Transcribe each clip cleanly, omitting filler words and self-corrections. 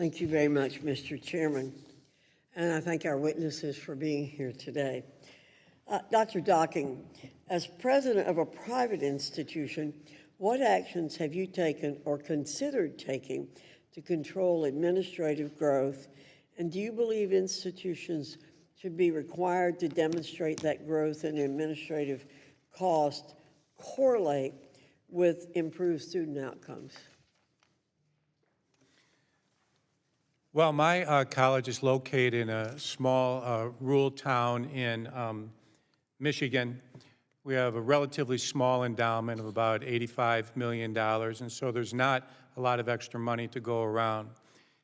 Thank you very much, Mr. Chairman. And I thank our witnesses for being here today. Dr. Docking, as president of a private institution, what actions have you taken or considered taking to control administrative growth? And do you believe institutions should be required to demonstrate that growth in administrative cost correlate with improved student outcomes? Well, my college is located in a small rural town in Michigan. We have a relatively small endowment of about $85 million, and so there's not a lot of extra money to go around.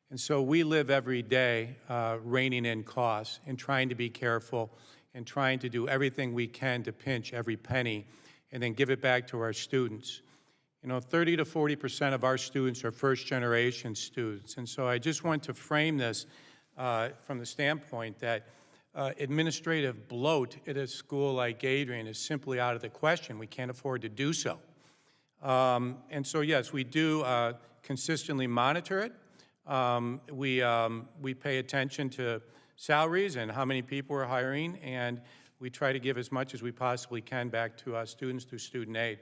And so we live every day reining in costs and trying to be careful and trying to do everything we can to pinch every penny and then give it back to our students. You know, 30 to 40% of our students are first-generation students, and so I just want to frame this from the standpoint that administrative bloat at a school like Adrian is simply out of the question. We can't afford to do so. And so, yes, we do consistently monitor it. We pay attention to salaries and how many people we're hiring, and we try to give as much as we possibly can back to students through student aid.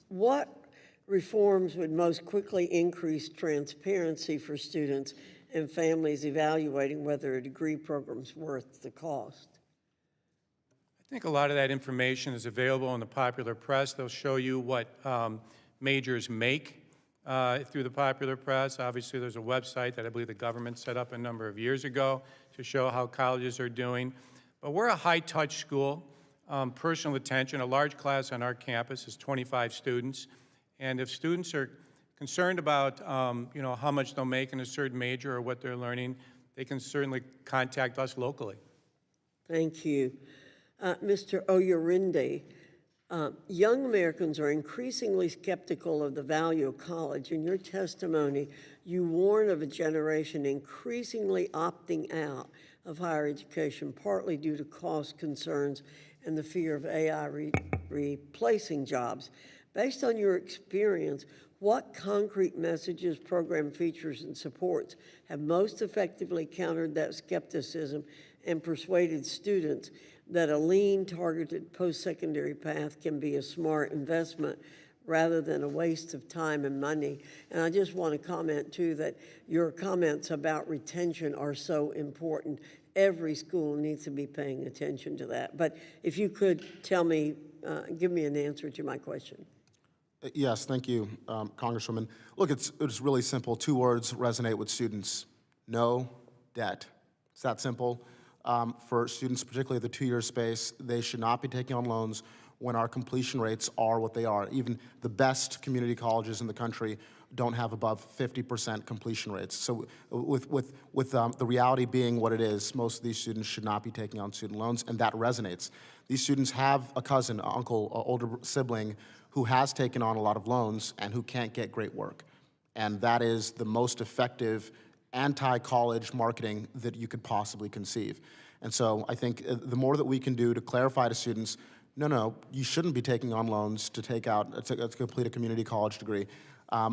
What reforms would most quickly increase transparency for students and families evaluating whether a degree program's worth the cost? I think a lot of that information is available in the popular press. They'll show you what majors make through the popular press. Obviously, there's a website that I believe the government set up a number of years ago to show how colleges are doing. But we're a high-touch school. Personal attention. A large class on our campus is 25 students, and if students are concerned about you know, how much they'll make in a certain major or what they're learning, they can certainly contact us locally. Thank you. Mr. Oyurinde, young Americans are increasingly skeptical of the value of college. In your testimony, you warn of a generation increasingly opting out of higher education, partly due to cost concerns and the fear of AI replacing jobs. Based on your experience, what concrete messages, program features, and supports have most effectively countered that skepticism and persuaded students that a lean, targeted post-secondary path can be a smart investment rather than a waste of time and money? And I just want to comment, too, that your comments about retention are so important. Every school needs to be paying attention to that. But if you could tell me, give me an answer to my question. Yes, thank you, Congresswoman. Look, it's really simple. 2 words resonate with students: no debt. It's that simple. For students, particularly the 2-year space, they should not be taking on loans when our completion rates are what they are. Even the best community colleges in the country don't have above 50% completion rates. So with the reality being what it is, most of these students should not be taking on student loans, and that resonates. These students have a cousin, uncle, older sibling who has taken on a lot of loans and who can't get great work. And that is the most effective anti-college marketing that you could possibly conceive. And so I think the more that we can do to clarify to students, no, you shouldn't be taking on loans to complete a community college degree.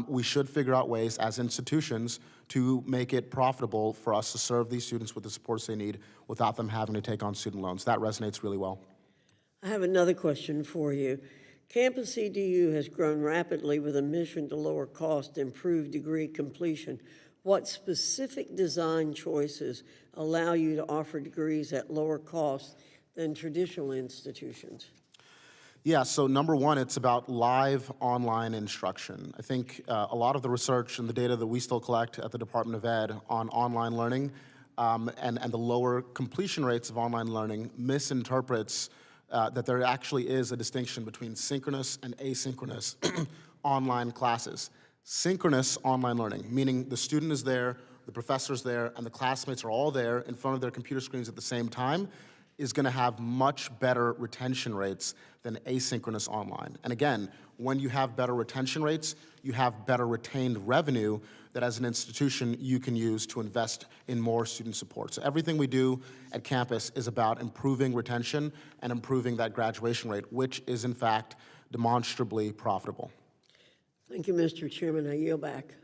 We should figure out ways as institutions to make it profitable for us to serve these students with the supports they need without them having to take on student loans. That resonates really well. I have another question for you. Campus EDU has grown rapidly with a mission to lower cost, improve degree completion. What specific design choices allow you to offer degrees at lower cost than traditional institutions? Yeah, so number one, it's about live online instruction. I think a lot of the research and the data that we still collect at the Department of Ed on online learning and the lower completion rates of online learning misinterprets that there actually is a distinction between synchronous and asynchronous online classes. Synchronous online learning, meaning the student is there, the professor's there, and the classmates are all there in front of their computer screens at the same time, is going to have much better retention rates than asynchronous online. And again, when you have better retention rates, you have better retained revenue that as an institution you can use to invest in more student support. So everything we do at campus is about improving retention and improving that graduation rate, which is in fact demonstrably profitable. Thank you, Mr. Chairman. I yield back.